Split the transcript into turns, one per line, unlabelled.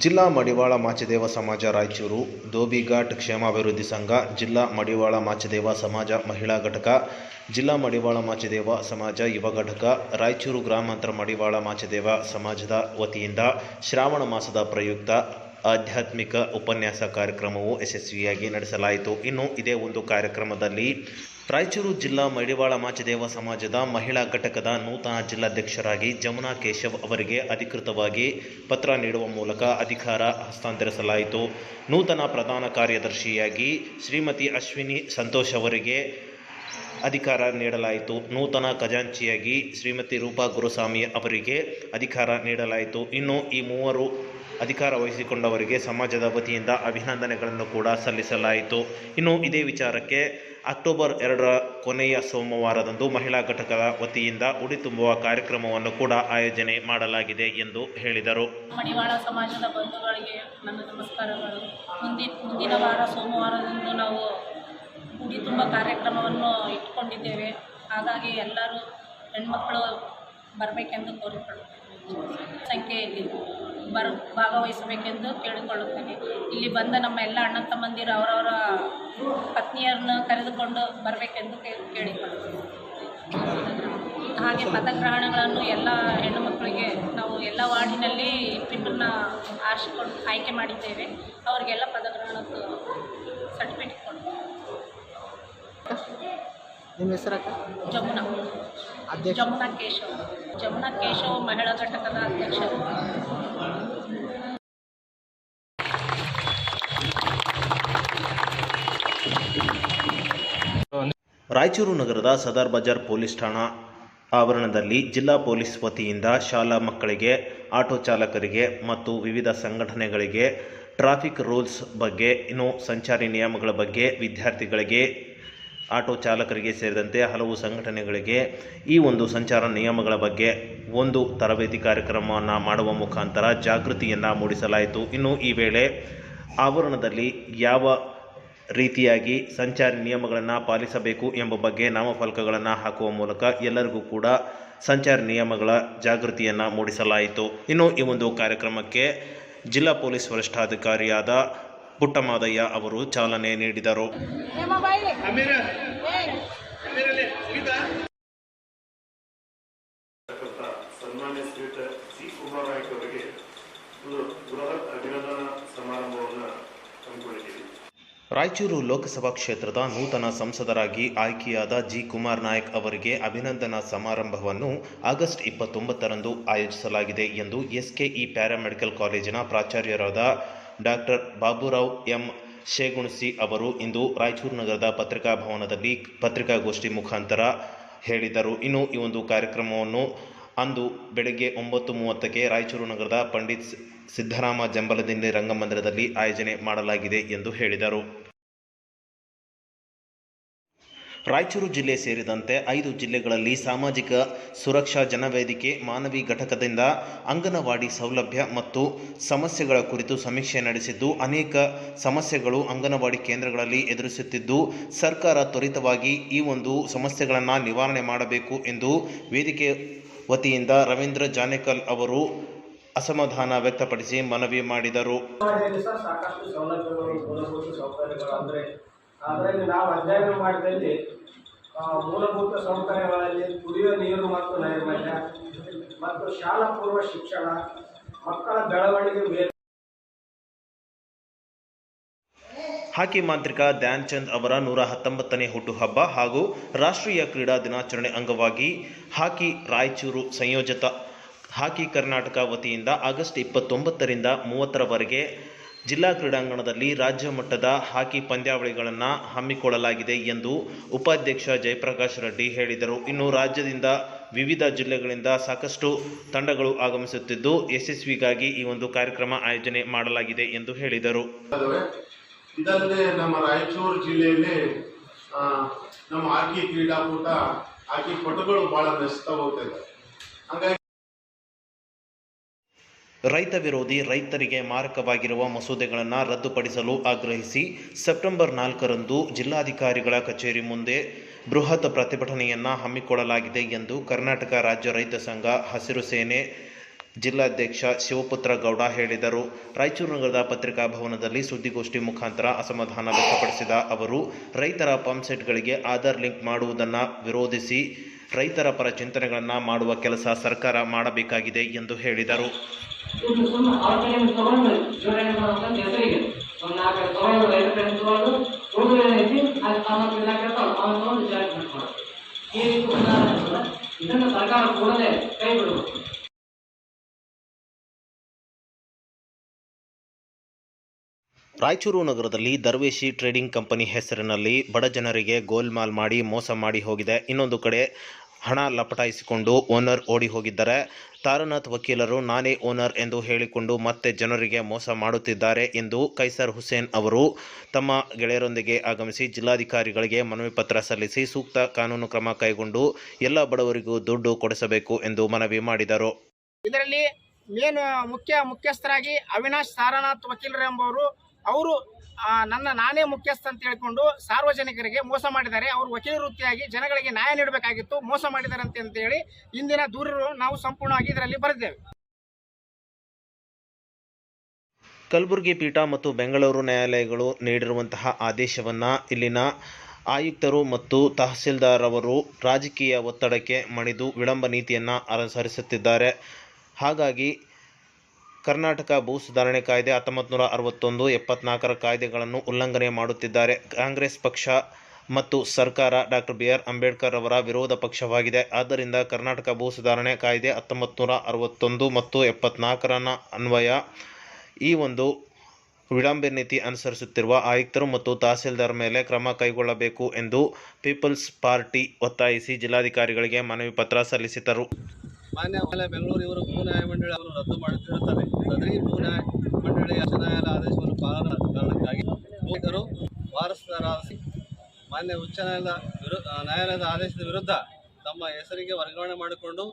ಜಿಲ್ಲಾ ಮಡಿವಾಳ ಮಾಚಿದೇವ ಸಮಾಜ ರಾಯಚೂರು, ಧೋಬಿಘಾಟ್ ಕ್ಷೇಮಾಭಿವೃದ್ಧಿ ಸಂಘ, ಜಿಲ್ಲಾ ಮಡಿವಾಳ ಮಾಚಿದೇವ ಸಮಾಜ ಮಹಿಳಾ ಘಟಕ, ಜಿಲ್ಲಾ ಮಡಿವಾಳ ಮಾಚಿದೇವ ಸಮಾಜ ಯುವ ಘಟಕ, ರಾಯಚೂರು ಗ್ರಾಮಾಂತರ ಮಡಿವಾಳ ಮಾಚಿದೇವ ಸಮಾಜದ ವತಿಯಿಂದ ಶ್ರಾವಣ ಮಾಸದ ಪ್ರಯುಕ್ತ ಆಧ್ಯಾತ್ಮಿಕ ಉಪನ್ಯಾಸ ಕಾರ್ಯಕ್ರಮವು ಯಶಸ್ವಿಯಾಗಿ ನಡೆಸಲಾಯಿತು. ಇನ್ನು ಇದೇ ಒಂದು ಕಾರ್ಯಕ್ರಮದಲ್ಲಿ ರಾಯಚೂರು ಜಿಲ್ಲಾ ಮಡಿವಾಳ ಮಾಚಿದೇವ ಸಮಾಜದ ಮಹಿಳಾ ಘಟಕದ ನೂತನ ಜಿಲ್ಲಾಧ್ಯಕ್ಷರಾಗಿ ಜಮುನಾ ಕೇಶವ್ ಅವರಿಗೆ ಅಧಿಕೃತವಾಗಿ ಪತ್ರ ನೀಡುವ ಮೂಲಕ ಅಧಿಕಾರ ಹಸ್ತಾಂತರಿಸಲಾಯಿತು. ನೂತನ ಪ್ರಧಾನ ಕಾರ್ಯದರ್ಶಿಯಾಗಿ ಶ್ರೀಮತಿ ಅಶ್ವಿನಿ ಸಂತೋಷ್ ಅವರಿಗೆ ಅಧಿಕಾರ ನೀಡಲಾಯಿತು. ನೂತನ ಖಜಾಂಚಿಯಾಗಿ ಶ್ರೀಮತಿ ರೂಪಾ ಗುರುಸ್ವಾಮಿ ಅವರಿಗೆ ಅಧಿಕಾರ ನೀಡಲಾಯಿತು. ಇನ್ನು ಈ ಮೂವರು ಅಧಿಕಾರ ವಹಿಸಿಕೊಂಡವರಿಗೆ ಸಮಾಜದ ವತಿಯಿಂದ ಅಭಿನಂದನೆಗಳನ್ನು ಕೂಡ ಸಲ್ಲಿಸಲಾಯಿತು. ಇನ್ನು ಇದೇ ವಿಚಾರಕ್ಕೆ ಅಕ್ಟೋಬರ್ 2ರ ಕೊನೆಯ ಸೋಮವಾರದಂದು ಮಹಿಳಾ ಘಟಕದ ವತಿಯಿಂದ ಉಡಿ ತುಂಬುವ ಕಾರ್ಯಕ್ರಮವನ್ನು ಕೂಡ ಆಯೋಜನೆ ಮಾಡಲಾಗಿದೆ ಎಂದು ಹೇಳಿದರು.
ಮಡಿವಾಳ ಸಮಾಜದ ಬಂಧುಗಳಿಗೆ ನನ್ನ ನಮಸ್ಕಾರಗಳು. ಮುಂದಿನ ವಾರ ಸೋಮವಾರದಂದು ನಾವು ಉಡಿ ತುಂಬ ಕಾರ್ಯಕ್ರಮವನ್ನು ಇಟ್ಕೊಂಡಿದ್ದೇವೆ. ಹಾಗಾಗಿ ಎಲ್ಲರೂ ಹೆಣ್ಮಕ್ಕಳು ಬರಬೇಕೆಂದು ಕೋರಿಕೊಳ್ಳುತ್ತೇನೆ. ಸಂಖ್ಯೆಯಲ್ಲಿ ಭಾಗವಹಿಸಬೇಕೆಂದು ಕೇಳಿಕೊಳ್ಳುತ್ತೇನೆ. ಇಲ್ಲಿ ಬಂದ ನಮ್ಮ ಎಲ್ಲ ಅಣ್ಣ ತಮ್ಮಂದಿರು ಅವರವರ ಪತ್ನಿಯರನ್ನು ಕರೆದುಕೊಂಡು ಬರಬೇಕೆಂದು ಕೇಳಿಕೊಳ್ಳುತ್ತೇವೆ. ಹಾಗೆ ಪದಗ್ರಹಣಗಳನ್ನು ಎಲ್ಲ ಹೆಣ್ಣು ಮಕ್ಕಳಿಗೆ ನಾವು ಎಲ್ಲ ವಾರ್ಡಿನಲ್ಲಿ ಇಬ್ಬರನ್ನ ಆಯ್ಕೆ ಮಾಡಿದ್ದೇವೆ. ಅವರಿಗೆಲ್ಲ ಪದಗ್ರಹಣದ ಸರ್ಟಿಫಿಕೇಟ್ ಕೊಡ್ತೇವೆ.
ನಿಮ್ಮ ಹೆಸರಕ್ಕ?
ಜಮುನಾ ಕೇಶವ್ ಮಹಿಳಾ ಘಟಕದ ಅಧ್ಯಕ್ಷರು.
ರಾಯಚೂರು ನಗರದ ಸದರ್ ಬಜಾರ್ ಪೊಲೀಸ್ ಠಾಣಾ ಆವರಣದಲ್ಲಿ ಜಿಲ್ಲಾ ಪೊಲೀಸ್ ವತಿಯಿಂದ ಶಾಲಾ ಮಕ್ಕಳಿಗೆ, ಆಟೋ ಚಾಲಕರಿಗೆ ಮತ್ತು ವಿವಿಧ ಸಂಘಟನೆಗಳಿಗೆ ಟ್ರಾಫಿಕ್ ರೂಲ್ಸ್ ಬಗ್ಗೆ, ಇನ್ನು ಸಂಚಾರಿ ನಿಯಮಗಳ ಬಗ್ಗೆ, ವಿದ್ಯಾರ್ಥಿಗಳಿಗೆ, ಆಟೋ ಚಾಲಕರಿಗೆ ಸೇರಿದಂತೆ ಹಲವು ಸಂಘಟನೆಗಳಿಗೆ ಈ ಒಂದು ಸಂಚಾರ ನಿಯಮಗಳ ಬಗ್ಗೆ ಒಂದು ತರಬೇತಿ ಕಾರ್ಯಕ್ರಮವನ್ನು ಮಾಡುವ ಮುಖಾಂತರ ಜಾಗೃತಿಯನ್ನು ಮೂಡಿಸಲಾಯಿತು. ಇನ್ನು ಈ ವೇಳೆ ಆವರಣದಲ್ಲಿ ಯಾವ ರೀತಿಯಾಗಿ ಸಂಚಾರಿ ನಿಯಮಗಳನ್ನು ಪಾಲಿಸಬೇಕು ಎಂಬ ಬಗ್ಗೆ ನಾಮಫಲಕಗಳನ್ನು ಹಾಕುವ ಮೂಲಕ ಎಲ್ಲರಿಗೂ ಕೂಡ ಸಂಚಾರಿ ನಿಯಮಗಳ ಜಾಗೃತಿಯನ್ನು ಮೂಡಿಸಲಾಯಿತು. ಇನ್ನು ಈ ಒಂದು ಕಾರ್ಯಕ್ರಮಕ್ಕೆ ಜಿಲ್ಲಾ ಪೊಲೀಸ್ ವರಿಷ್ಠಾಧಿಕಾರಿಯಾದ ಪುಟ್ಟಮಾದಯ್ಯ ಅವರು ಚಾಲನೆ ನೀಡಿದರು.
ಸನ್ಮಾನ್ಯ ಶ್ರೀಯುತ ಜಿ ಕುಮಾರ್ ನಾಯ್ಕ ಅವರಿಗೆ ಒಂದು ಬೃಹತ್ ಅಭಿನಂದನಾ ಸಮಾರಂಭವನ್ನು ಹಮ್ಮಿಕೊಂಡಿದ್ದೀವಿ.
ರಾಯಚೂರು ಲೋಕಸಭಾ ಕ್ಷೇತ್ರದ ನೂತನ ಸಂಸದರಾಗಿ ಆಯ್ಕೆಯಾದ ಜಿ ಕುಮಾರ್ ನಾಯಕ್ ಅವರಿಗೆ ಅಭಿನಂದನಾ ಸಮಾರಂಭವನ್ನು ಆಗಸ್ಟ್ 29ರಂದು ಆಯೋಜಿಸಲಾಗಿದೆ ಎಂದು ಎಸ್ಕೆಇ ಪ್ಯಾರಾಮೆಡಿಕಲ್ ಕಾಲೇಜಿನ ಪ್ರಾಚಾರ್ಯರಾದ ಡಾಕ್ಟರ್ ಬಾಬುರಾವ್ ಎಂ ಶೇಗುಣಸಿ ಅವರು ಇಂದು ರಾಯಚೂರು ನಗರದ ಪತ್ರಿಕಾ ಭವನದಲ್ಲಿ ಪತ್ರಿಕಾಗೋಷ್ಠಿ ಮುಖಾಂತರ ಹೇಳಿದರು. ಇನ್ನು ಈ ಒಂದು ಕಾರ್ಯಕ್ರಮವನ್ನು ಅಂದು ಬೆಳಗ್ಗೆ 9:30ಕ್ಕೆ ರಾಯಚೂರು ನಗರದ ಪಂಡಿತ್ ಸಿದ್ದರಾಮ ಜಂಬಲದಿನ್ನಿ ರಂಗಮಂದಿರದಲ್ಲಿ ಆಯೋಜನೆ ಮಾಡಲಾಗಿದೆ ಎಂದು ಹೇಳಿದರು. ರಾಯಚೂರು ಜಿಲ್ಲೆ ಸೇರಿದಂತೆ 5 ಜಿಲ್ಲೆಗಳಲ್ಲಿ ಸಾಮಾಜಿಕ ಸುರಕ್ಷಾ ಜನವೇದಿಕೆ ಮಾನವಿ ಘಟಕದಿಂದ ಅಂಗನವಾಡಿ ಸೌಲಭ್ಯ ಮತ್ತು ಸಮಸ್ಯೆಗಳ ಕುರಿತು ಸಮೀಕ್ಷೆ ನಡೆಸಿದ್ದು, ಅನೇಕ ಸಮಸ್ಯೆಗಳು ಅಂಗನವಾಡಿ ಕೇಂದ್ರಗಳಲ್ಲಿ ಎದುರಿಸುತ್ತಿದ್ದು, ಸರ್ಕಾರ ತ್ವರಿತವಾಗಿ ಈ ಒಂದು ಸಮಸ್ಯೆಗಳನ್ನು ನಿವಾರಣೆ ಮಾಡಬೇಕು ಎಂದು ವೇದಿಕೆ ವತಿಯಿಂದ ರವೀಂದ್ರ ಜಾನೇಕಲ್ ಅವರು ಅಸಮಾಧಾನ ವ್ಯಕ್ತಪಡಿಸಿ ಮನವಿ ಮಾಡಿದರು.
ಸಾಕಷ್ಟು ಸೌಲಭ್ಯಗಳು, ಮೂಲಭೂತ ಸೌಕರ್ಯಗಳು ಅದರಲ್ಲಿ ನಾವು ಅಧ್ಯಯನ ಮಾಡಿದಲ್ಲಿ ಮೂಲಭೂತ ಸೌಕರ್ಯಗಳಲ್ಲಿ ಕುಡಿಯುವ ನೀರು ಮತ್ತು ನೈರ್ಮಲ್ಯ ಮತ್ತು ಶಾಲಾ ಪೂರ್ವ ಶಿಕ್ಷಣ, ಮಕ್ಕಳ ಬೆಳವಣಿಗೆ.
ಹಾಕಿ ಮಾಂತ್ರಿಕ ಧ್ಯಾನ್ ಚಂದ್ ಅವರ 119ನೇ ಹುಟ್ಟುಹಬ್ಬ ಹಾಗೂ ರಾಷ್ಟ್ರೀಯ ಕ್ರೀಡಾ ದಿನಾಚರಣೆ ಅಂಗವಾಗಿ ಹಾಕಿ ರಾಯಚೂರು ಸಂಯೋಜಿತ ಹಾಕಿ ಕರ್ನಾಟಕ ವತಿಯಿಂದ ಆಗಸ್ಟ್ 29ರಿಂದ 30ರವರೆಗೆ ಜಿಲ್ಲಾ ಕ್ರೀಡಾಂಗಣದಲ್ಲಿ ರಾಜ್ಯ ಮಟ್ಟದ ಹಾಕಿ ಪಂದ್ಯಾವಳಿಗಳನ್ನು ಹಮ್ಮಿಕೊಳ್ಳಲಾಗಿದೆ ಎಂದು ಉಪಾಧ್ಯಕ್ಷ ಜಯಪ್ರಕಾಶ್ ರೆಡ್ಡಿ ಹೇಳಿದರು. ಇನ್ನು ರಾಜ್ಯದಿಂದ ವಿವಿಧ ಜಿಲ್ಲೆಗಳಿಂದ ಸಾಕಷ್ಟು ತಂಡಗಳು ಆಗಮಿಸುತ್ತಿದ್ದು, ಯಶಸ್ವಿಗಾಗಿ ಈ ಒಂದು ಕಾರ್ಯಕ್ರಮ ಆಯೋಜನೆ ಮಾಡಲಾಗಿದೆ ಎಂದು ಹೇಳಿದರು.
ಇದಲ್ಲದೆ ನಮ್ಮ ರಾಯಚೂರು ಜಿಲ್ಲೆಯಲ್ಲಿ ನಮ್ಮ ಹಾಕಿ ಕ್ರೀಡಾಕೂಟ, ಹಾಕಿ ಪಟುಗಳು ಬಹಳ ನಶಿಸ್ತಾ ಹೋಗ್ತಾ ಇದ್ದಾರೆ. ಹಾಗಾಗಿ
ರೈತ ವಿರೋಧಿ, ರೈತರಿಗೆ ಮಾರಕವಾಗಿರುವ ಮಸೂದೆಗಳನ್ನು ರದ್ದುಪಡಿಸಲು ಆಗ್ರಹಿಸಿ ಸೆಪ್ಟೆಂಬರ್ 4ರಂದು ಜಿಲ್ಲಾಧಿಕಾರಿಗಳ ಕಚೇರಿ ಮುಂದೆ ಬೃಹತ್ ಪ್ರತಿಭಟನೆಯನ್ನು ಹಮ್ಮಿಕೊಳ್ಳಲಾಗಿದೆ ಎಂದು ಕರ್ನಾಟಕ ರಾಜ್ಯ ರೈತ ಸಂಘ, ಹಸಿರು ಸೇನೆ, ಜಿಲ್ಲಾಧ್ಯಕ್ಷ ಶಿವಪುತ್ರ ಗೌಡ ಹೇಳಿದರು. ರಾಯಚೂರು ನಗರದ ಪತ್ರಿಕಾ ಭವನದಲ್ಲಿ ಸುದ್ದಿಗೋಷ್ಠಿ ಮುಖಾಂತರ ಅಸಮಾಧಾನ ವ್ಯಕ್ತಪಡಿಸಿದ ಅವರು, ರೈತರ ಪಂಪ್ಸೆಟ್ಗಳಿಗೆ ಆಧಾರ್ ಲಿಂಕ್ ಮಾಡುವುದನ್ನು ವಿರೋಧಿಸಿ ರೈತರ ಪರ ಚಿಂತನೆಗಳನ್ನು ಮಾಡುವ ಕೆಲಸ ಸರ್ಕಾರ ಮಾಡಬೇಕಾಗಿದೆ ಎಂದು ಹೇಳಿದರು.
ಇದನ್ನು ಸರ್ಕಾರ ಕೂಡಲೇ ಕೈ ಬಿಡಬೇಕು.
ರಾಯಚೂರು ನಗರದಲ್ಲಿ ದರ್ವೇಶಿ ಟ್ರೇಡಿಂಗ್ ಕಂಪನಿ ಹೆಸರಿನಲ್ಲಿ ಬಡ ಜನರಿಗೆ ಗೋಲ್ಮಾಲ್ ಮಾಡಿ ಮೋಸ ಮಾಡಿ ಹೋಗಿದೆ. ಇನ್ನೊಂದು ಕಡೆ ಹಣ ಲಪಟಾಯಿಸಿಕೊಂಡು ಓನರ್ ಓಡಿ ಹೋಗಿದ್ದಾರೆ. ತಾರನಾಥ್ ವಕೀಲರು ನಾನೇ ಓನರ್ ಎಂದು ಹೇಳಿಕೊಂಡು ಮತ್ತೆ ಜನರಿಗೆ ಮೋಸ ಮಾಡುತ್ತಿದ್ದಾರೆ ಎಂದು ಕೈಸರ್ ಹುಸೇನ್ ಅವರು ತಮ್ಮ ಗೆಳೆಯರೊಂದಿಗೆ ಆಗಮಿಸಿ ಜಿಲ್ಲಾಧಿಕಾರಿಗಳಿಗೆ ಮನವಿ ಪತ್ರ ಸಲ್ಲಿಸಿ ಸೂಕ್ತ ಕಾನೂನು ಕ್ರಮ ಕೈಗೊಂಡು ಎಲ್ಲ ಬಡವರಿಗೂ ದುಡ್ಡು ಕೊಡಿಸಬೇಕು ಎಂದು ಮನವಿ ಮಾಡಿದರು.
ಇದರಲ್ಲಿ ಮುಖ್ಯಸ್ಥರಾಗಿ ಅವಿನಾಶ್ ತಾರನಾಥ್ ವಕೀಲರು ಎಂಬುವರು ಅವರು ನಾನೇ ಮುಖ್ಯಸ್ಥ ಅಂತ ಹೇಳಿಕೊಂಡು ಸಾರ್ವಜನಿಕರಿಗೆ ಮೋಸ ಮಾಡಿದ್ದಾರೆ. ಅವರು ವಕೀಲ ವೃತ್ತಿಯಾಗಿ ಜನಗಳಿಗೆ ನ್ಯಾಯ ನೀಡಬೇಕಾಗಿತ್ತು, ಮೋಸ ಮಾಡಿದ್ದಾರೆ ಅಂತ ಹೇಳಿ ಇಂದಿನ ದೂರು ನಾವು ಸಂಪೂರ್ಣವಾಗಿ ಇದರಲ್ಲಿ ಬರೆದಿದ್ದೇವೆ.
ಕಲಬುರಗಿ ಪೀಠ ಮತ್ತು ಬೆಂಗಳೂರು ನ್ಯಾಯಾಲಯಗಳು ನೀಡಿರುವಂತಹ ಆದೇಶವನ್ನು ಇಲ್ಲಿನ ಆಯುಕ್ತರು ಮತ್ತು ತಹಸೀಲ್ದಾರ್ ಅವರು ರಾಜಕೀಯ ಒತ್ತಡಕ್ಕೆ ಮಣಿದು ವಿಳಂಬ ನೀತಿಯನ್ನು ಅನುಸರಿಸುತ್ತಿದ್ದಾರೆ. ಹಾಗಾಗಿ ಕರ್ನಾಟಕ ಭೂ ಸುಧಾರಣೆ ಕಾಯ್ದೆ 1961, 74 ಕಾಯ್ದೆಗಳನ್ನು ಉಲ್ಲಂಘನೆ ಮಾಡುತ್ತಿದ್ದಾರೆ. ಕಾಂಗ್ರೆಸ್ ಪಕ್ಷ ಮತ್ತು ಸರ್ಕಾರ ಡಾಕ್ಟರ್ ಬಿ ಆರ್ ಅಂಬೇಡ್ಕರ್ ಅವರ ವಿರೋಧ ಪಕ್ಷವಾಗಿದೆ. ಆದ್ದರಿಂದ ಕರ್ನಾಟಕ ಭೂ ಸುಧಾರಣೆ ಕಾಯ್ದೆ 1961 ಮತ್ತು 74 ಅನ್ವಯ ಈ ಒಂದು ವಿಳಂಬ ನೀತಿ ಅನುಸರಿಸುತ್ತಿರುವ ಆಯುಕ್ತರು ಮತ್ತು ತಹಸೀಲ್ದಾರ್ ಮೇಲೆ ಕ್ರಮ ಕೈಗೊಳ್ಳಬೇಕು ಎಂದು ಪೀಪಲ್ಸ್ ಪಾರ್ಟಿ ಒತ್ತಾಯಿಸಿ ಜಿಲ್ಲಾಧಿಕಾರಿಗಳಿಗೆ ಮನವಿ ಪತ್ರ ಸಲ್ಲಿಸಿದರು.
ಮಾನ್ಯ ಬೆಂಗಳೂರು ಇವರು ಭೂ ನ್ಯಾಯಮಂಡಳಿ ಅವರು ರದ್ದು ಮಾಡುತ್ತಿರುತ್ತಾರೆ. ಸದರಿ ಭೂ ನ್ಯಾಯಮಂಡಳಿಯ ನ್ಯಾಯಾಲಯ ಆದೇಶವನ್ನು ಪಾಲನಾ ಕಾರಣಕ್ಕಾಗಿ ಭೂಮಿಕರು ವಾರಸುದಾರರಾದ ಮಾನ್ಯ ಉಚ್ಚ ನ್ಯಾಯಾಲಯದ ಆದೇಶದ ವಿರುದ್ಧ ತಮ್ಮ ಹೆಸರಿಗೆ ವರ್ಗಾವಣೆ ಮಾಡಿಕೊಂಡು